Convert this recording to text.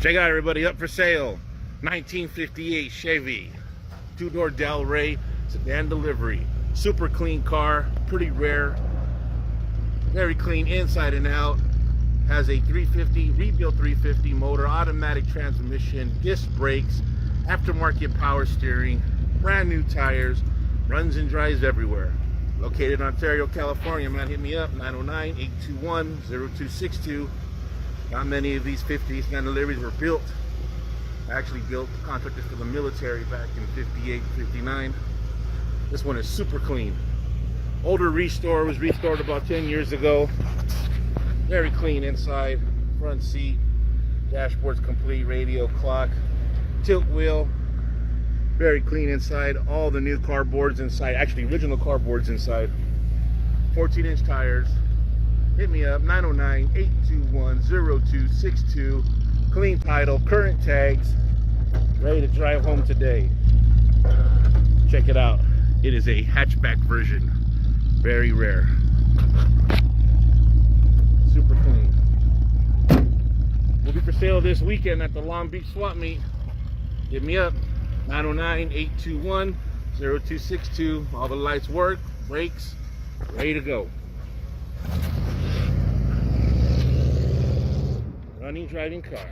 Check it out, everybody. Up for sale, 1958 Chevy, two-door Rey Sedan Delivery. Super clean car, pretty rare. Very clean inside and out. Has a 350, rebuilt 350 motor, automatic transmission, disc brakes, aftermarket power steering, brand new tires, runs and drives everywhere. Located in Ontario, California. Man, hit me up, 909-821-0262. Not many of these 50 Sedan Deliveries were built. I actually built contractors for the military back in 58, 59. This one is super clean. Older restore, was restored about 10 years ago. Very clean inside, front seat, dashboard's complete, radio, clock, tilt wheel. Very clean inside, all the new cardboards inside, actually original cardboards inside. 14-inch tires. Hit me up, 909-821-0262. Clean title, current tags, ready to drive home today. Check it out. It is a hatchback version. Very rare. Super clean. Will be for sale this weekend at the Long Beach Swap Meet. Hit me up, 909-821-0262. All the lights work, brakes, ready to go. Running, driving car.